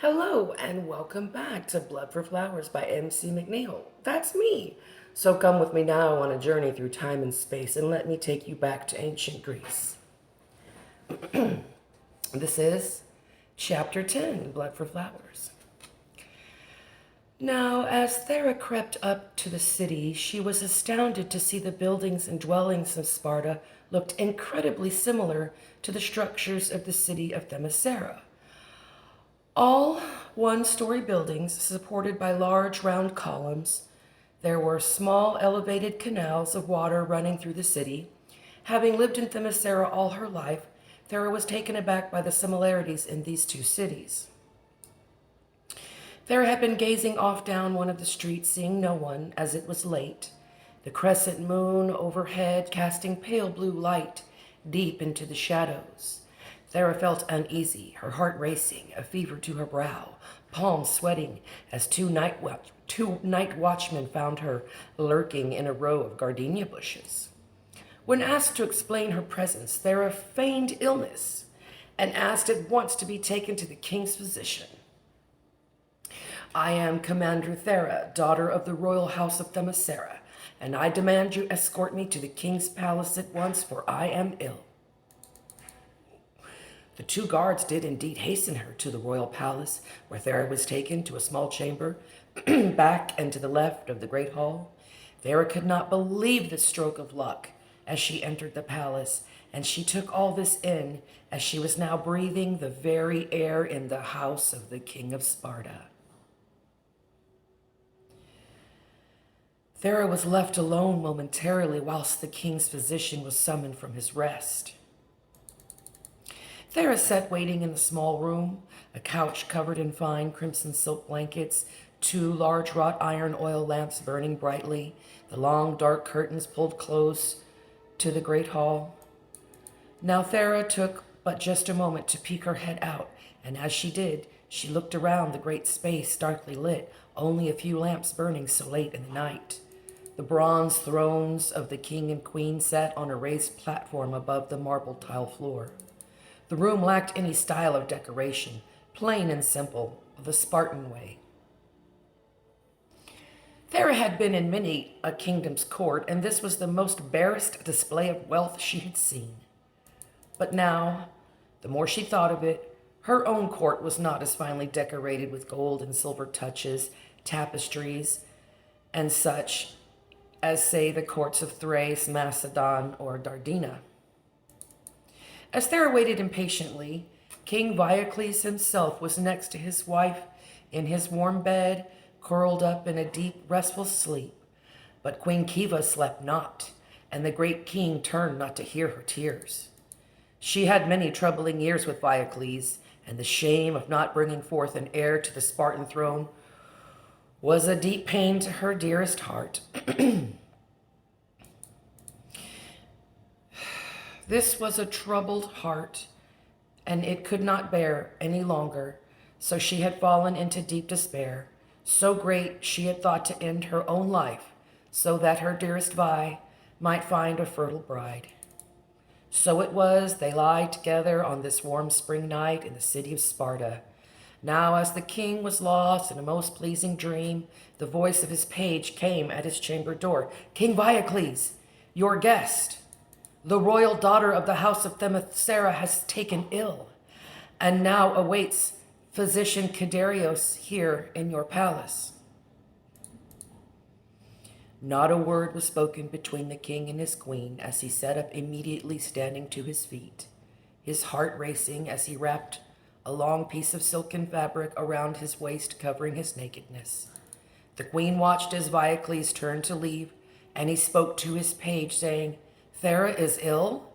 Hello and welcome back to Blood for Flowers by MC McNeel. That's me. So come with me now on a journey through time and space and let me take you back to ancient Greece. This is Chapter 10, Blood for Flowers. Now, as Thera crept up to the city, she was astounded to see the buildings and dwellings of Sparta looked incredibly similar to the structures of the city of Themyscira. All one-story buildings supported by large round columns. There were small elevated canals of water running through the city. Having lived in Themyscira all her life, Thera was taken aback by the similarities in these two cities. Thera had been gazing off down one of the streets, seeing no one, as it was late, the crescent moon overhead casting pale blue light deep into the shadows. Thera felt uneasy, her heart racing, a fever to her brow, palms sweating as two night watchmen found her lurking in a row of gardenia bushes. When asked to explain her presence, Thera feigned illness and asked at once to be taken to the king's physician. "I am Commander Thera, daughter of the royal house of Themyscira, and I demand you escort me to the king's palace at once, for I am ill." The two guards did indeed hasten her to the royal palace, where Thera was taken to a small chamber back and to the left of the great hall. Thera could not believe the stroke of luck as she entered the palace, and she took all this in as she was now breathing the very air in the house of the king of Sparta. Thera was left alone momentarily whilst the king's physician was summoned from his rest. Thera sat waiting in the small room, a couch covered in fine crimson silk blankets, two large wrought iron oil lamps burning brightly, the long dark curtains pulled close to the great hall. Now Thera took but just a moment to peek her head out, and as she did, she looked around the great space darkly lit, only a few lamps burning so late in the night. The bronze thrones of the king and queen sat on a raised platform above the marble tile floor. The room lacked any style of decoration, plain and simple, the Spartan way. Thera had been in many a kingdom's court, and this was the most barest display of wealth she had seen. But now, the more she thought of it, her own court was not as finely decorated with gold and silver touches, tapestries, and such as, say, the courts of Thrace, Macedon, or Dardina. As Thera waited impatiently, King Viacles himself was next to his wife in his warm bed, curled up in a deep, restful sleep. But Queen Kiva slept not, and the great king turned not to hear her tears. She had many troubling years with Viacles, and the shame of not bringing forth an heir to the Spartan throne was a deep pain to her dearest heart. This was a troubled heart, and it could not bear any longer, so she had fallen into deep despair. So great she had thought to end her own life, so that her dearest Vi might find a fertile bride. So it was they lie together on this warm spring night in the city of Sparta. Now, as the king was lost in a most pleasing dream, the voice of his page came at his chamber door. "King Viacles, your guest, the royal daughter of the house of Themyscira, has taken ill, and now awaits physician Kadarios here in your palace." Not a word was spoken between the king and his queen as he sat up immediately, standing to his feet, his heart racing as he wrapped a long piece of silken fabric around his waist, covering his nakedness. The queen watched as Viacles turned to leave, and he spoke to his page, saying, "Thera is ill?"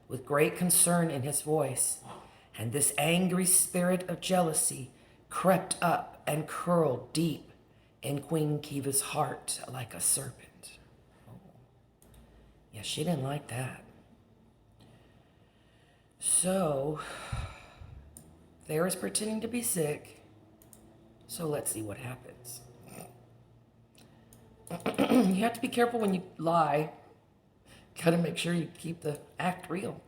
with great concern in his voice, and this angry spirit of jealousy crept up and curled deep in Queen Kiva's heart like a serpent. Oh. Yeah, she didn't like that. So, Thera's pretending to be sick, so let's see what happens. You have to be careful when you lie. Gotta make sure you keep the act real.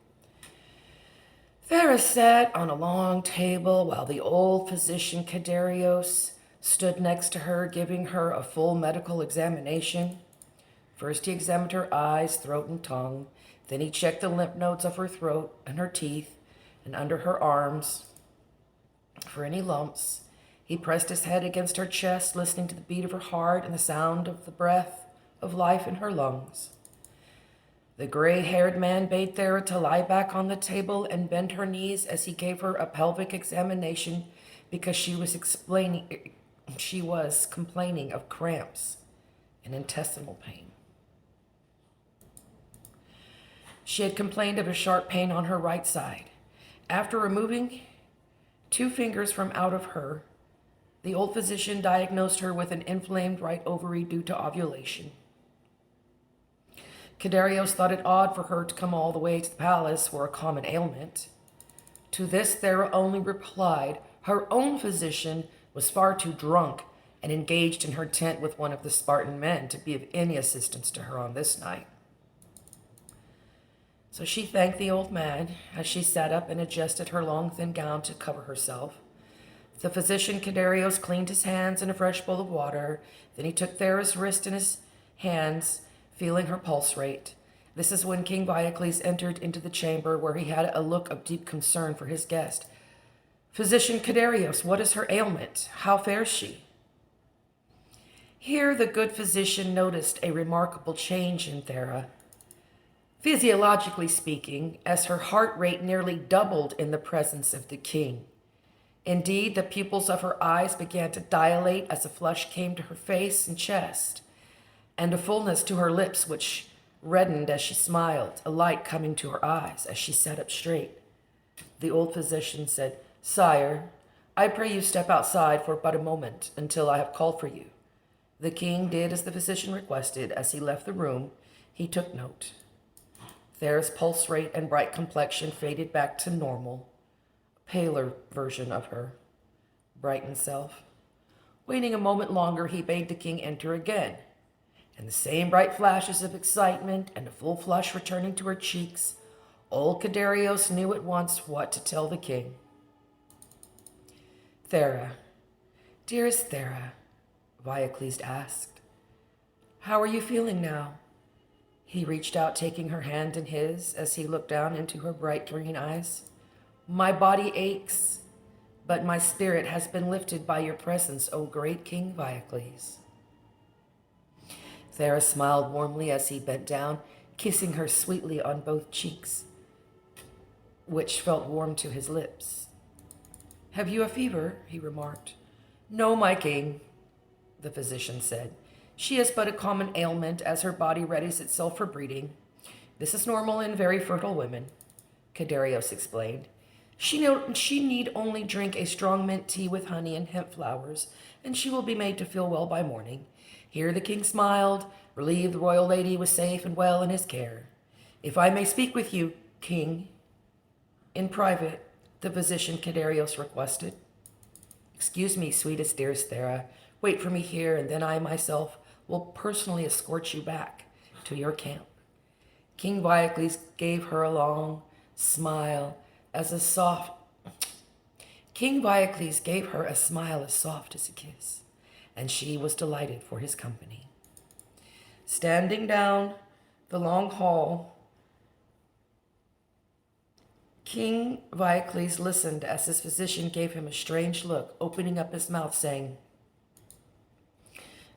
Thera sat on a long table while the old physician Kadarios stood next to her, giving her a full medical examination. First, he examined her eyes, throat, and tongue. Then he checked the lymph nodes of her throat and her teeth and under her arms for any lumps. He pressed his head against her chest, listening to the beat of her heart and the sound of the breath of life in her lungs. The gray-haired man bade Thera to lie back on the table and bend her knees as he gave her a pelvic examination because she was complaining of cramps and intestinal pain. She had complained of a sharp pain on her right side. After removing 2 fingers from out of her, the old physician diagnosed her with an inflamed right ovary due to ovulation. Kadarios thought it odd for her to come all the way to the palace for a common ailment. To this, Thera only replied her own physician was far too drunk and engaged in her tent with one of the Spartan men to be of any assistance to her on this night. So she thanked the old man as she sat up and adjusted her long, thin gown to cover herself. The physician Kadarios cleaned his hands in a fresh bowl of water. Then he took Thera's wrist in his hands, feeling her pulse rate. This is when King Viacles entered into the chamber, where he had a look of deep concern for his guest. "Physician Kadarios, what is her ailment? How fares she?" Here the good physician noticed a remarkable change in Thera. Physiologically speaking, as her heart rate nearly doubled in the presence of the king. Indeed, the pupils of her eyes began to dilate as a flush came to her face and chest, and a fullness to her lips which reddened as she smiled, a light coming to her eyes as she sat up straight. The old physician said, "Sire, I pray you step outside for but a moment until I have called for you." The king did as the physician requested. As he left the room, he took note. Thera's pulse rate and bright complexion faded back to normal, a paler version of her brightened self. Waiting a moment longer, he bade the king enter again, and the same bright flashes of excitement and a full flush returning to her cheeks, old Kadarios knew at once what to tell the king. "Thera, dearest Thera," Viacles asked, "how are you feeling now?" He reached out, taking her hand in his as he looked down into her bright green eyes. "My body aches, but my spirit has been lifted by your presence, O great King Viacles." Thera smiled warmly as he bent down, kissing her sweetly on both cheeks, which felt warm to his lips. "Have you a fever?" he remarked. "No, my king," the physician said. "She has but a common ailment as her body readies itself for breeding. This is normal in very fertile women," Kadarios explained. She need only drink a strong mint tea with honey and hemp flowers, and she will be made to feel well by morning." Here the king smiled, relieved the royal lady was safe and well in his care. "If I may speak with you, king, in private," the physician Kadarios requested. "Excuse me, sweetest, dearest Thera. Wait for me here, and then I myself will personally escort you back to your camp." King Viacles gave her a long smile King Viacles gave her a smile as soft as a kiss, and she was delighted for his company. Standing down the long hall, King Viacles listened as his physician gave him a strange look, opening up his mouth, saying,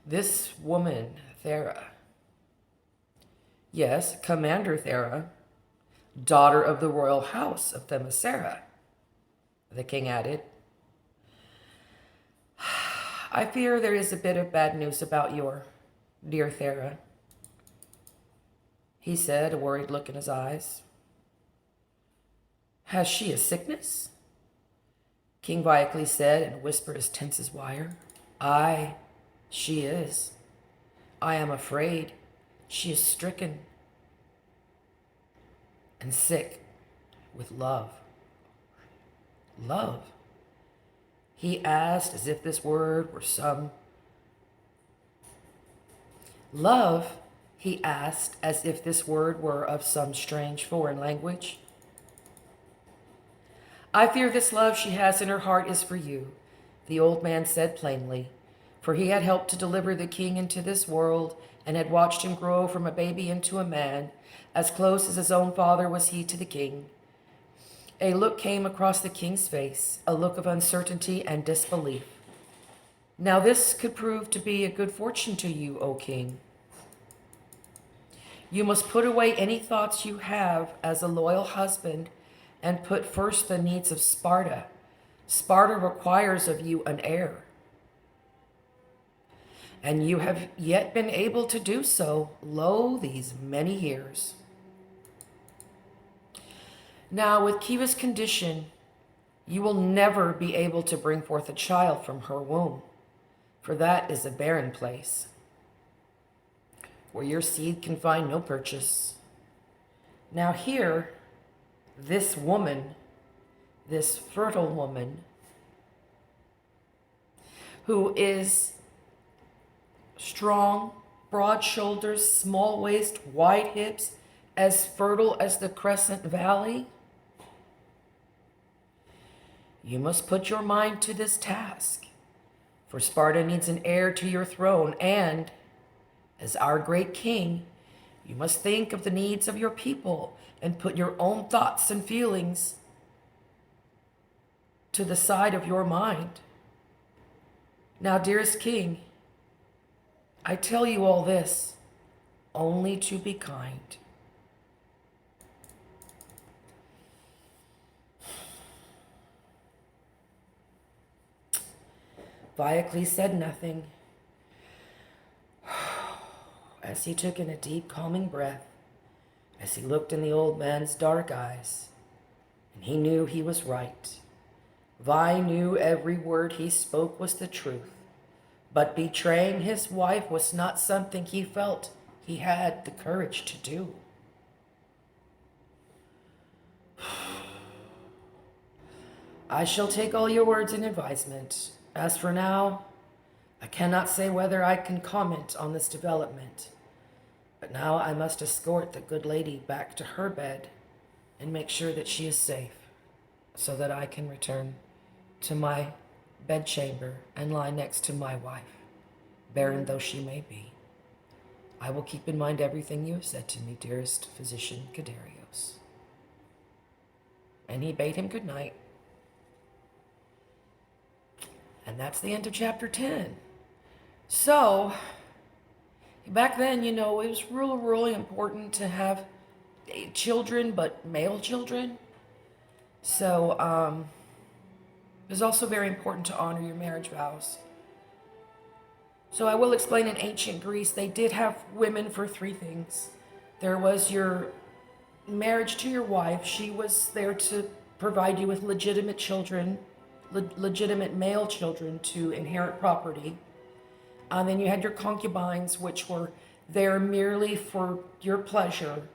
"This woman, Thera." "Yes, Commander Thera, daughter of the royal house of Themyscira," the king added. "I fear there is a bit of bad news about your dear Thera," he said, a worried look in his eyes. "Has she a sickness?" King Viacles said in a whisper as tense as wire. "Aye, she is. I am afraid she is stricken and sick with love." "Love?" he asked, as if this word were some... "Love?" he asked, as if this word were of some strange foreign language. I fear this love she has in her heart is for you, the old man said plainly, for he had helped to deliver the king into this world and had watched him grow from a baby into a man. As close as his own father was he to the king. A look came across the king's face, a look of uncertainty and disbelief. Now this could prove to be a good fortune to you, O king. You must put away any thoughts you have as a loyal husband and put first the needs of Sparta. Sparta requires of you an heir. And you have yet been able to do so, lo, these many years. Now, with Kiva's condition, you will never be able to bring forth a child from her womb, for that is a barren place, where your seed can find no purchase. Now here, this woman, this fertile woman, who is strong, broad shoulders, small waist, wide hips, as fertile as the Crescent Valley, you must put your mind to this task, for Sparta needs an heir to your throne, and as our great king, you must think of the needs of your people and put your own thoughts and feelings to the side of your mind. Now, dearest king, I tell you all this only to be kind. Viacles said nothing as he took in a deep, calming breath, as he looked in the old man's dark eyes, and he knew he was right. Vi knew every word he spoke was the truth, but betraying his wife was not something he felt he had the courage to do. I shall take all your words in advisement. As for now, I cannot say whether I can comment on this development, but now I must escort the good lady back to her bed and make sure that she is safe, so that I can return to my bedchamber and lie next to my wife, barren though she may be. I will keep in mind everything you have said to me, dearest physician Kadarios. And he bade him good night. And that's the end of chapter 10. So, back then, it was really important to have children, but male children. So, it was also very important to honor your marriage vows. So I will explain, in ancient Greece, they did have women for three things. There was your marriage to your wife. She was there to provide you with legitimate children, legitimate male children to inherit property. And then you had your concubines, which were there merely for your pleasure.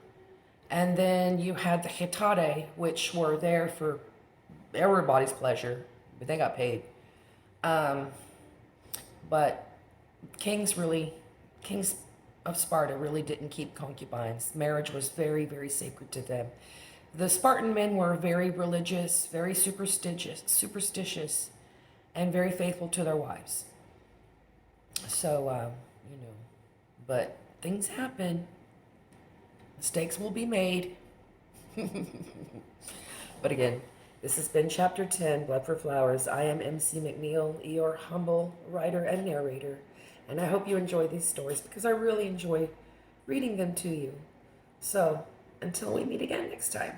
And then you had the hetare, which were there for everybody's pleasure, but they got paid. But kings of Sparta really didn't keep concubines. Marriage was very, very sacred to them. The Spartan men were very religious, very superstitious, and very faithful to their wives. So, but things happen. Mistakes will be made. But again, this has been Chapter 10, Blood for Flowers. I am MC McNeel, your humble writer and narrator, and I hope you enjoy these stories because I really enjoy reading them to you. So, until we meet again next time.